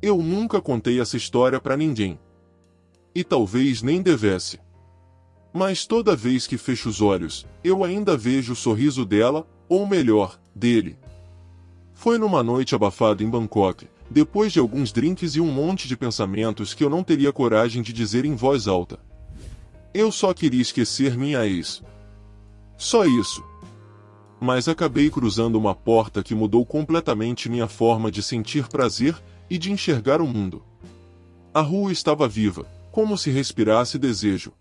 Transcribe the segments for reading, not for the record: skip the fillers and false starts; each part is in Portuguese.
Eu nunca contei essa história para ninguém. E talvez nem devesse. Mas toda vez que fecho os olhos, eu ainda vejo o sorriso dela, ou melhor, dele. Foi numa noite abafada em Bangkok, depois de alguns drinks e um monte de pensamentos que eu não teria coragem de dizer em voz alta. Eu só queria esquecer minha ex. Só isso. Mas acabei cruzando uma porta que mudou completamente minha forma de sentir prazer e de enxergar o mundo. A rua estava viva, como se respirasse desejo.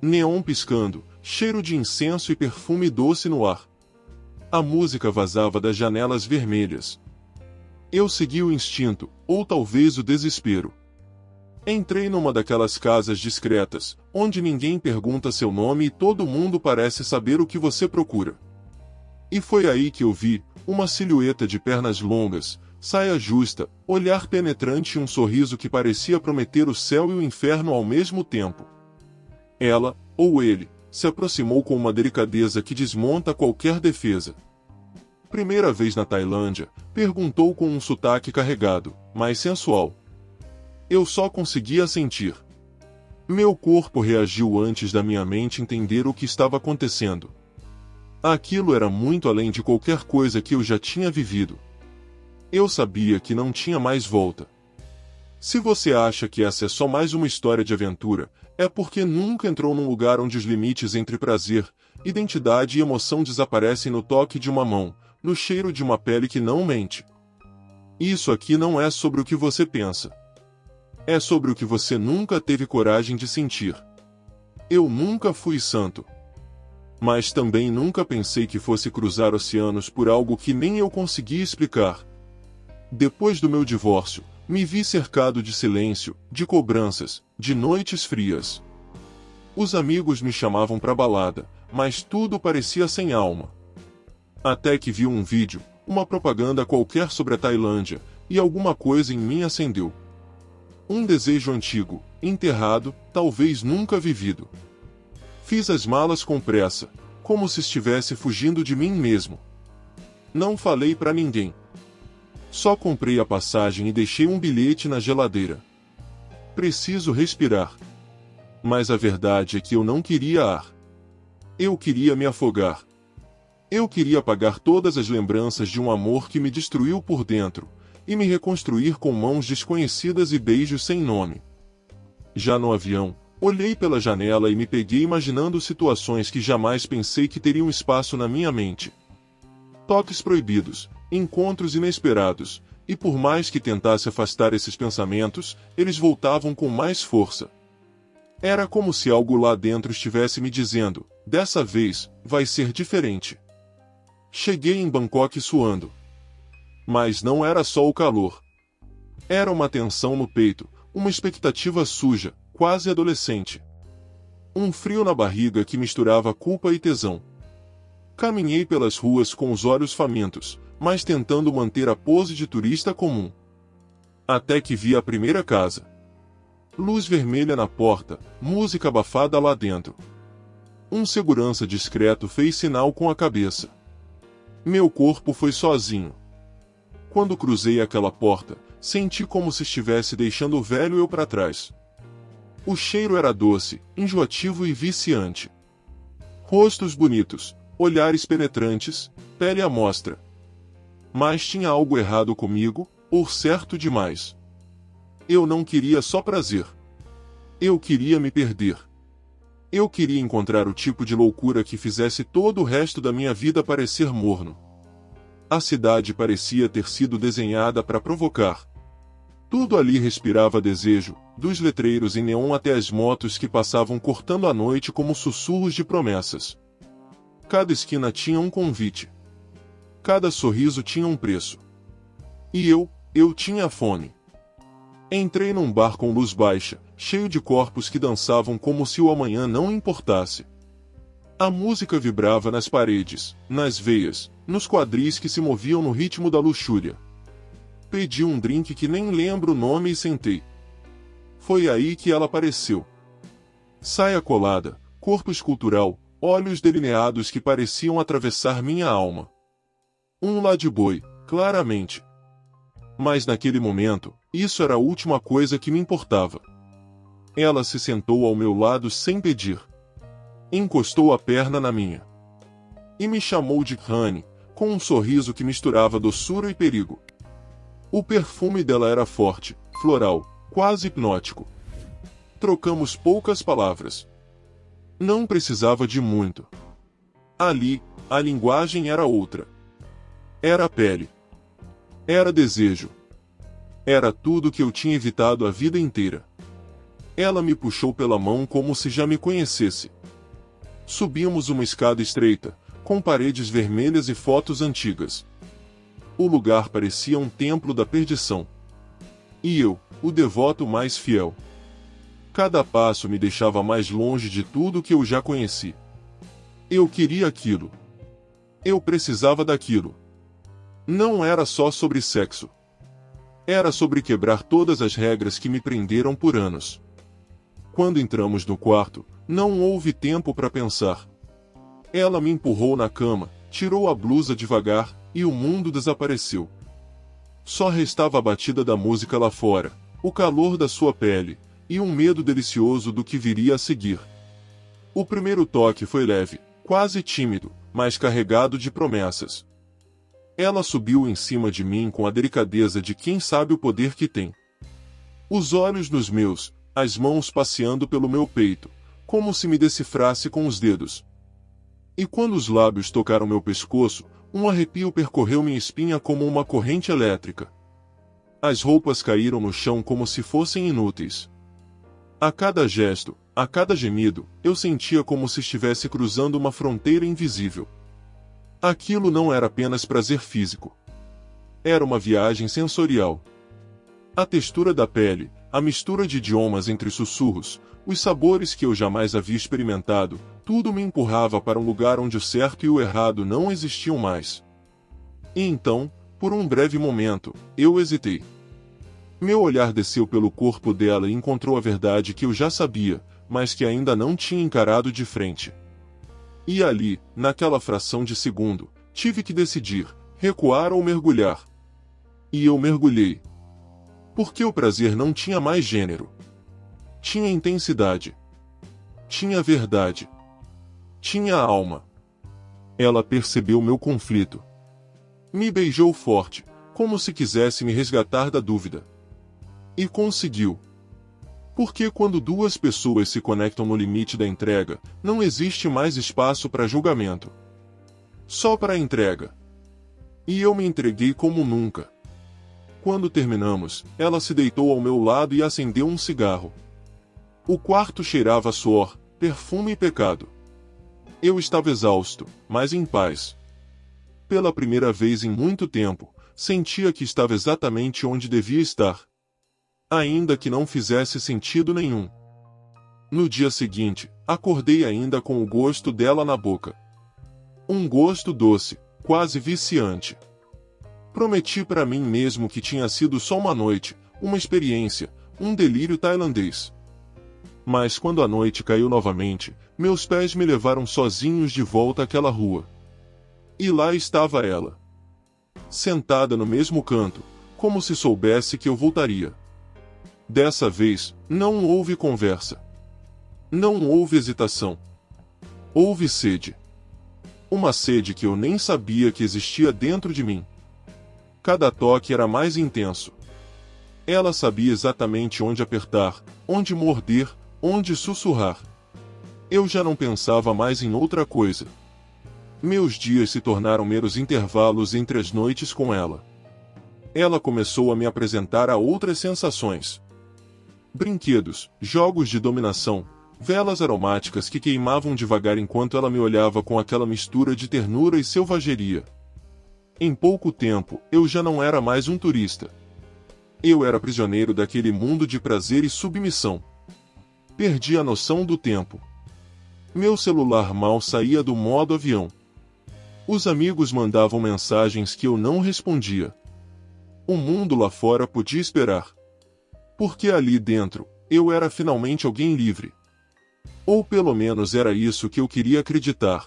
Neon piscando, cheiro de incenso e perfume doce no ar. A música vazava das janelas vermelhas. Eu segui o instinto, ou talvez o desespero. Entrei numa daquelas casas discretas, onde ninguém pergunta seu nome e todo mundo parece saber o que você procura. E foi aí que eu vi uma silhueta de pernas longas, saia justa, olhar penetrante e um sorriso que parecia prometer o céu e o inferno ao mesmo tempo. Ela, ou ele, se aproximou com uma delicadeza que desmonta qualquer defesa. Primeira vez na Tailândia, perguntou com um sotaque carregado, mas sensual. Eu só conseguia sentir. Meu corpo reagiu antes da minha mente entender o que estava acontecendo. Aquilo era muito além de qualquer coisa que eu já tinha vivido. Eu sabia que não tinha mais volta. Se você acha que essa é só mais uma história de aventura, é porque nunca entrou num lugar onde os limites entre prazer, identidade e emoção desaparecem no toque de uma mão, no cheiro de uma pele que não mente. Isso aqui não é sobre o que você pensa. É sobre o que você nunca teve coragem de sentir. Eu nunca fui santo. Mas também nunca pensei que fosse cruzar oceanos por algo que nem eu conseguia explicar. Depois do meu divórcio, me vi cercado de silêncio, de cobranças, de noites frias. Os amigos me chamavam pra balada, mas tudo parecia sem alma. Até que vi um vídeo, uma propaganda qualquer sobre a Tailândia, e alguma coisa em mim acendeu. Um desejo antigo, enterrado, talvez nunca vivido. Fiz as malas com pressa, como se estivesse fugindo de mim mesmo. Não falei pra ninguém. Só comprei a passagem e deixei um bilhete na geladeira. Preciso respirar. Mas a verdade é que eu não queria ar. Eu queria me afogar. Eu queria apagar todas as lembranças de um amor que me destruiu por dentro, e me reconstruir com mãos desconhecidas e beijos sem nome. Já no avião, olhei pela janela e me peguei imaginando situações que jamais pensei que teriam espaço na minha mente. Toques proibidos, encontros inesperados, e por mais que tentasse afastar esses pensamentos, eles voltavam com mais força. Era como se algo lá dentro estivesse me dizendo, dessa vez, vai ser diferente. Cheguei em Bangkok suando. Mas não era só o calor. Era uma tensão no peito, uma expectativa suja, quase adolescente. Um frio na barriga que misturava culpa e tesão. Caminhei pelas ruas com os olhos famintos, mas tentando manter a pose de turista comum. Até que vi a primeira casa. Luz vermelha na porta, música abafada lá dentro. Um segurança discreto fez sinal com a cabeça. Meu corpo foi sozinho. Quando cruzei aquela porta, senti como se estivesse deixando o velho eu para trás. O cheiro era doce, enjoativo e viciante. Rostos bonitos, olhares penetrantes, pele à mostra. Mas tinha algo errado comigo, ou certo demais. Eu não queria só prazer. Eu queria me perder. Eu queria encontrar o tipo de loucura que fizesse todo o resto da minha vida parecer morno. A cidade parecia ter sido desenhada para provocar. Tudo ali respirava desejo, dos letreiros em neon até as motos que passavam cortando a noite como sussurros de promessas. Cada esquina tinha um convite. Cada sorriso tinha um preço. E eu tinha fome. Entrei num bar com luz baixa, cheio de corpos que dançavam como se o amanhã não importasse. A música vibrava nas paredes, nas veias, nos quadris que se moviam no ritmo da luxúria. Pedi um drink que nem lembro o nome e sentei. Foi aí que ela apareceu. Saia colada, corpo escultural, olhos delineados que pareciam atravessar minha alma. Um ladyboi, claramente. Mas naquele momento, Isso era a última coisa que me importava. Ela se sentou ao meu lado sem pedir. Encostou a perna na minha. E me chamou de Honey, com um sorriso que misturava doçura e perigo. O perfume dela era forte, floral, quase hipnótico. Trocamos poucas palavras. Não precisava de muito. Ali, a linguagem era outra. Era a pele. Era desejo. Era tudo que eu tinha evitado a vida inteira. Ela me puxou pela mão como se já me conhecesse. Subimos uma escada estreita, com paredes vermelhas e fotos antigas. O lugar parecia um templo da perdição. E eu, o devoto mais fiel. Cada passo me deixava mais longe de tudo que eu já conheci. Eu queria aquilo. Eu precisava daquilo. Não era só sobre sexo. Era sobre quebrar todas as regras que me prenderam por anos. Quando entramos no quarto, não houve tempo para pensar. Ela me empurrou na cama, tirou a blusa devagar, e o mundo desapareceu. Só restava a batida da música lá fora, o calor da sua pele, e um medo delicioso do que viria a seguir. O primeiro toque foi leve, quase tímido, mas carregado de promessas. Ela subiu em cima de mim com a delicadeza de quem sabe o poder que tem. Os olhos nos meus, as mãos passeando pelo meu peito, como se me decifrasse com os dedos. E quando os lábios tocaram meu pescoço, um arrepio percorreu minha espinha como uma corrente elétrica. As roupas caíram no chão como se fossem inúteis. A cada gesto, a cada gemido, eu sentia como se estivesse cruzando uma fronteira invisível. Aquilo não era apenas prazer físico. Era uma viagem sensorial. A textura da pele, a mistura de idiomas entre sussurros, os sabores que eu jamais havia experimentado, tudo me empurrava para um lugar onde o certo e o errado não existiam mais. E então, por um breve momento, eu hesitei. Meu olhar desceu pelo corpo dela e encontrou a verdade que eu já sabia, mas que ainda não tinha encarado de frente. E ali, naquela fração de segundo, tive que decidir, recuar ou mergulhar. E eu mergulhei. Porque o prazer não tinha mais gênero. Tinha intensidade. Tinha verdade. Tinha alma. Ela percebeu meu conflito. Me beijou forte, como se quisesse me resgatar da dúvida. E conseguiu. Porque quando duas pessoas se conectam no limite da entrega, não existe mais espaço para julgamento. Só para entrega. E eu me entreguei como nunca. Quando terminamos, ela se deitou ao meu lado e acendeu um cigarro. O quarto cheirava a suor, perfume e pecado. Eu estava exausto, mas em paz. Pela primeira vez em muito tempo, sentia que estava exatamente onde devia estar. Ainda que não fizesse sentido nenhum. No dia seguinte, acordei ainda com o gosto dela na boca. Um gosto doce, quase viciante. Prometi para mim mesmo que tinha sido só uma noite, uma experiência, um delírio tailandês. Mas quando a noite caiu novamente, meus pés me levaram sozinhos de volta àquela rua. E lá estava ela. Sentada no mesmo canto, como se soubesse que eu voltaria. Dessa vez, não houve conversa. Não houve hesitação. Houve sede. Uma sede que eu nem sabia que existia dentro de mim. Cada toque era mais intenso. Ela sabia exatamente onde apertar, onde morder, onde sussurrar. Eu já não pensava mais em outra coisa. Meus dias se tornaram meros intervalos entre as noites com ela. Ela começou a me apresentar a outras sensações. Brinquedos, jogos de dominação, velas aromáticas que queimavam devagar enquanto ela me olhava com aquela mistura de ternura e selvageria. Em pouco tempo, eu já não era mais um turista. Eu era prisioneiro daquele mundo de prazer e submissão. Perdi a noção do tempo. Meu celular mal saía do modo avião. Os amigos mandavam mensagens que eu não respondia. O mundo lá fora podia esperar. Porque ali dentro, eu era finalmente alguém livre. Ou pelo menos era isso que eu queria acreditar.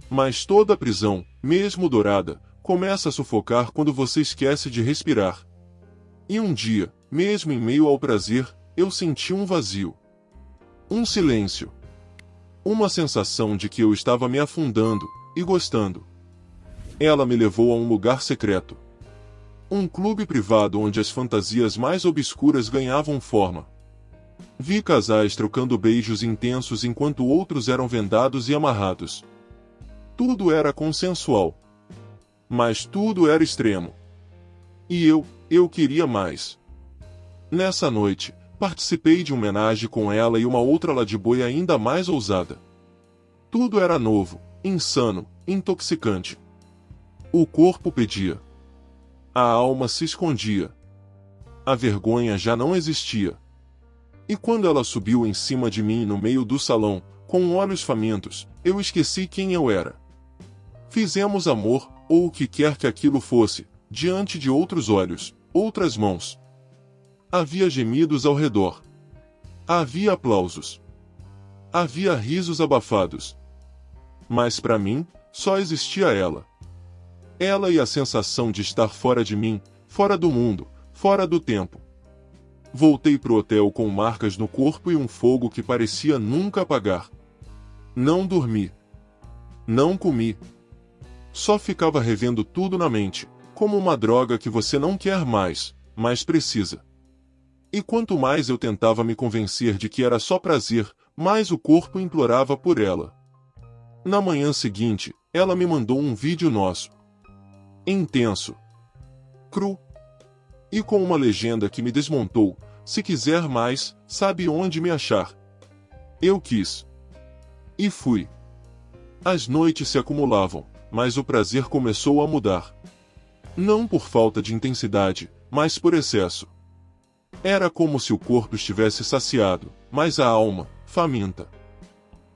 Mas toda prisão, mesmo dourada, começa a sufocar quando você esquece de respirar. E um dia, mesmo em meio ao prazer, eu senti um vazio. Um silêncio. Uma sensação de que eu estava me afundando, e gostando. Ela me levou a um lugar secreto. Um clube privado onde as fantasias mais obscuras ganhavam forma. Vi casais trocando beijos intensos enquanto outros eram vendados e amarrados. Tudo era consensual. Mas tudo era extremo. E eu queria mais. Nessa noite, participei de uma homenagem com ela e uma outra ladiboi ainda mais ousada. Tudo era novo, insano, intoxicante. O corpo pedia. A alma se escondia. A vergonha já não existia. E quando ela subiu em cima de mim no meio do salão, com olhos famintos, eu esqueci quem eu era. Fizemos amor, ou o que quer que aquilo fosse, diante de outros olhos, outras mãos. Havia gemidos ao redor. Havia aplausos. Havia risos abafados. Mas para mim, só existia ela. Ela e a sensação de estar fora de mim, fora do mundo, fora do tempo. Voltei pro hotel com marcas no corpo e um fogo que parecia nunca apagar. Não dormi. Não comi. Só ficava revendo tudo na mente, como uma droga que você não quer mais, mas precisa. E quanto mais eu tentava me convencer de que era só prazer, mais o corpo implorava por ela. Na manhã seguinte, ela me mandou um vídeo nosso. Intenso. Cru. E com uma legenda que me desmontou: se quiser mais, sabe onde me achar. Eu quis. E fui. As noites se acumulavam, mas o prazer começou a mudar. Não por falta de intensidade, mas por excesso. Era como se o corpo estivesse saciado, mas a alma, faminta.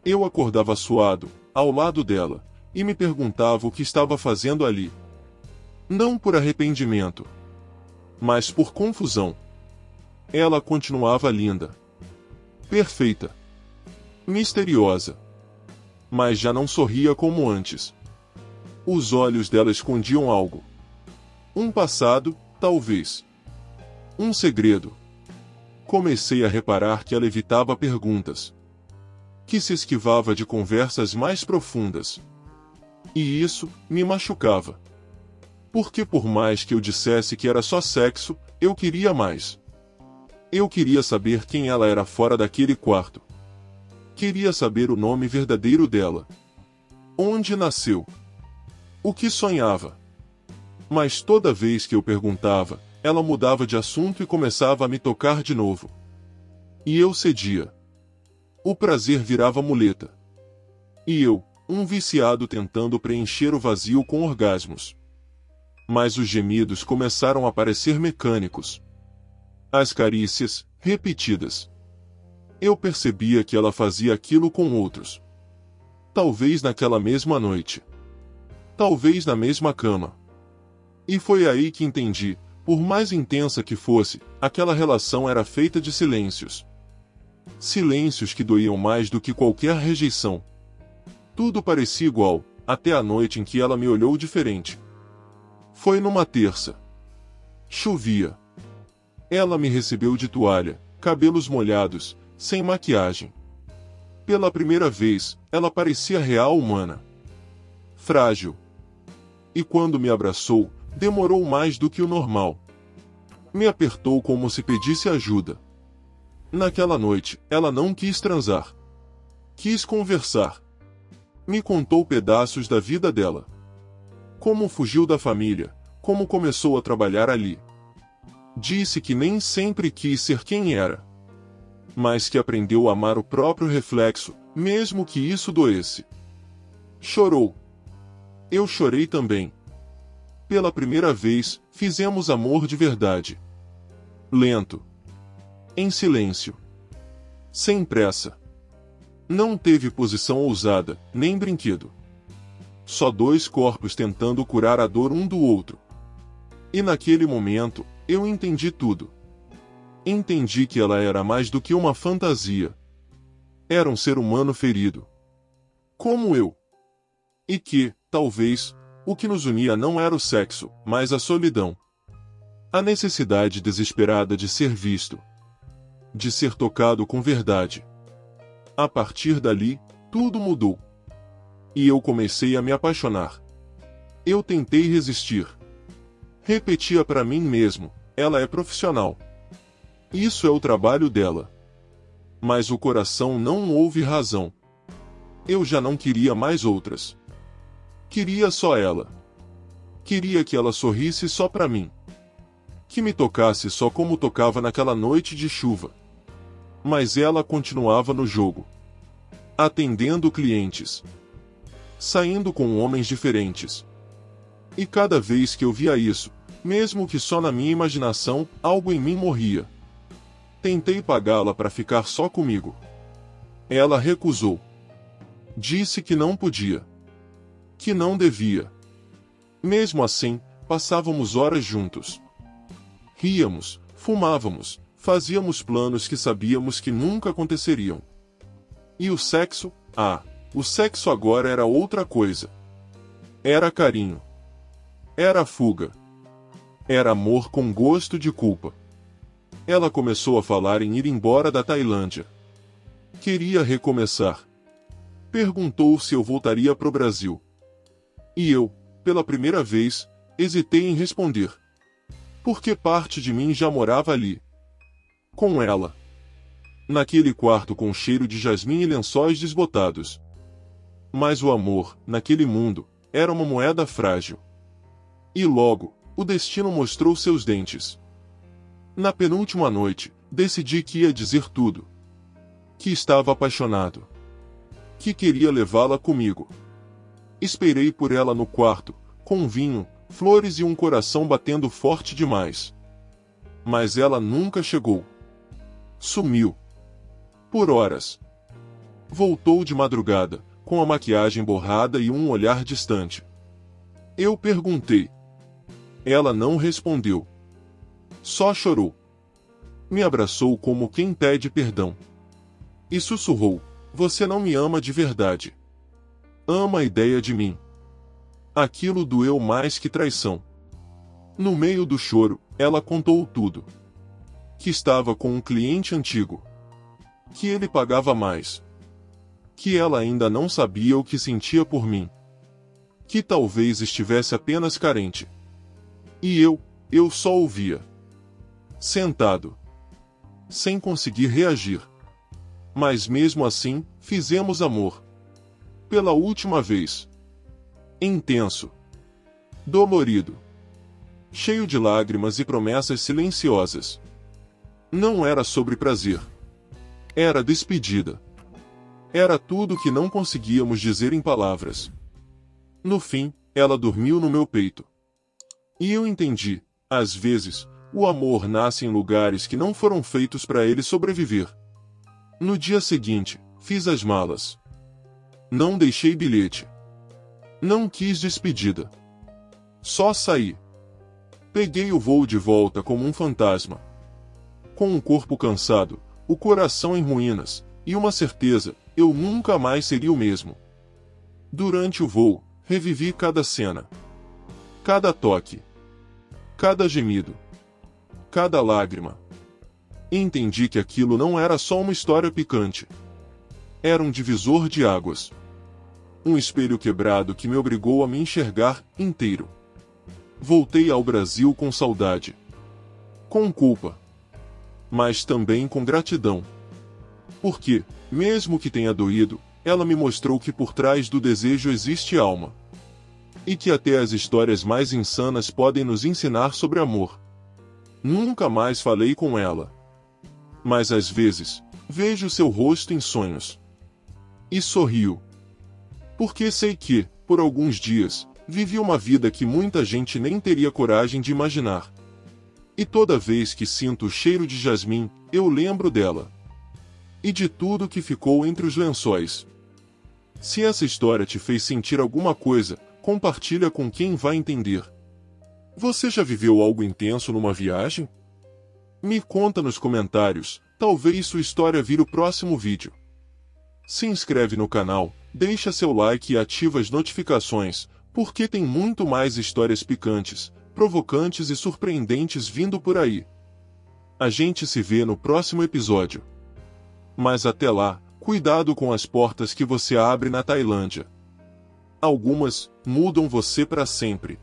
Eu acordava suado, ao lado dela, e me perguntava o que estava fazendo ali. Não por arrependimento, mas por confusão. Ela continuava linda. Perfeita. Misteriosa. Mas já não sorria como antes. Os olhos dela escondiam algo. Um passado, talvez. Um segredo. Comecei a reparar que ela evitava perguntas. Que se esquivava de conversas mais profundas. E isso me machucava. Porque por mais que eu dissesse que era só sexo, eu queria mais. Eu queria saber quem ela era fora daquele quarto. Queria saber o nome verdadeiro dela. Onde nasceu. O que sonhava. Mas toda vez que eu perguntava, ela mudava de assunto e começava a me tocar de novo. E eu cedia. O prazer virava muleta. E eu, um viciado tentando preencher o vazio com orgasmos. Mas os gemidos começaram a parecer mecânicos. As carícias, repetidas. Eu percebia que ela fazia aquilo com outros. Talvez naquela mesma noite. Talvez na mesma cama. E foi aí que entendi, por mais intensa que fosse, aquela relação era feita de silêncios. Silêncios que doíam mais do que qualquer rejeição. Tudo parecia igual, até a noite em que ela me olhou diferente. Foi numa terça. Chovia. Ela me recebeu de toalha, cabelos molhados, sem maquiagem. Pela primeira vez, ela parecia real humana. Frágil. E quando me abraçou, demorou mais do que o normal. Me apertou como se pedisse ajuda. Naquela noite, ela não quis transar. Quis conversar. Me contou pedaços da vida dela. Como fugiu da família, como começou a trabalhar ali. Disse que nem sempre quis ser quem era. Mas que aprendeu a amar o próprio reflexo, mesmo que isso doesse. Chorou. Eu chorei também. Pela primeira vez, fizemos amor de verdade. Lento. Em silêncio. Sem pressa. Não teve posição ousada, nem brinquedo. Só dois corpos tentando curar a dor um do outro. E naquele momento, eu entendi tudo. Entendi que ela era mais do que uma fantasia. Era um ser humano ferido. Como eu. E que, talvez, o que nos unia não era o sexo, mas a solidão. A necessidade desesperada de ser visto. De ser tocado com verdade. A partir dali, tudo mudou. E eu comecei a me apaixonar. Eu tentei resistir. Repetia para mim mesmo, ela é profissional. Isso é o trabalho dela. Mas o coração não houve razão. Eu já não queria mais outras. Queria só ela. Queria que ela sorrisse só para mim. Que me tocasse só como tocava naquela noite de chuva. Mas ela continuava no jogo. Atendendo clientes. Saindo com homens diferentes. E cada vez que eu via isso, mesmo que só na minha imaginação, algo em mim morria. Tentei pagá-la para ficar só comigo. Ela recusou. Disse que não podia. Que não devia. Mesmo assim, passávamos horas juntos. Ríamos, fumávamos, fazíamos planos que sabíamos que nunca aconteceriam. E o sexo? O sexo agora era outra coisa. Era carinho. Era fuga. Era amor com gosto de culpa. Ela começou a falar em ir embora da Tailândia. Queria recomeçar. Perguntou se eu voltaria pro Brasil. E eu, pela primeira vez, hesitei em responder. Porque parte de mim já morava ali. Com ela. Naquele quarto com cheiro de jasmim e lençóis desbotados. Mas o amor, naquele mundo, era uma moeda frágil. E logo, o destino mostrou seus dentes. Na penúltima noite, decidi que ia dizer tudo. Que estava apaixonado. Que queria levá-la comigo. Esperei por ela no quarto, com vinho, flores e um coração batendo forte demais. Mas ela nunca chegou. Sumiu. Por horas. Voltou de madrugada, com a maquiagem borrada e um olhar distante. Eu perguntei. Ela não respondeu. Só chorou. Me abraçou como quem pede perdão. E sussurrou: "Você não me ama de verdade. Ama a ideia de mim." Aquilo doeu mais que traição. No meio do choro, ela contou tudo. Que estava com um cliente antigo. Que ele pagava mais. Que ela ainda não sabia o que sentia por mim. Que talvez estivesse apenas carente. E eu só ouvia. Sentado. Sem conseguir reagir. Mas mesmo assim, fizemos amor. Pela última vez. Intenso. Dolorido. Cheio de lágrimas e promessas silenciosas. Não era sobre prazer. Era despedida. Era tudo que não conseguíamos dizer em palavras. No fim, ela dormiu no meu peito. E eu entendi, às vezes, o amor nasce em lugares que não foram feitos para ele sobreviver. No dia seguinte, fiz as malas. Não deixei bilhete. Não quis despedida. Só saí. Peguei o voo de volta como um fantasma. Com um corpo cansado, o coração em ruínas, e uma certeza, eu nunca mais seria o mesmo. Durante o voo, revivi cada cena. Cada toque. Cada gemido. Cada lágrima. Entendi que aquilo não era só uma história picante. Era um divisor de águas. Um espelho quebrado que me obrigou a me enxergar inteiro. Voltei ao Brasil com saudade. Com culpa. Mas também com gratidão. Porque, mesmo que tenha doído, ela me mostrou que por trás do desejo existe alma. E que até as histórias mais insanas podem nos ensinar sobre amor. Nunca mais falei com ela. Mas às vezes, vejo seu rosto em sonhos. E sorrio. Porque sei que, por alguns dias, vivi uma vida que muita gente nem teria coragem de imaginar. E toda vez que sinto o cheiro de jasmim, eu lembro dela. E de tudo que ficou entre os lençóis. Se essa história te fez sentir alguma coisa, compartilha com quem vai entender. Você já viveu algo intenso numa viagem? Me conta nos comentários, talvez sua história vire o próximo vídeo. Se inscreve no canal, deixa seu like e ativa as notificações, porque tem muito mais histórias picantes, provocantes e surpreendentes vindo por aí. A gente se vê no próximo episódio. Mas até lá, cuidado com as portas que você abre na Tailândia. Algumas mudam você para sempre.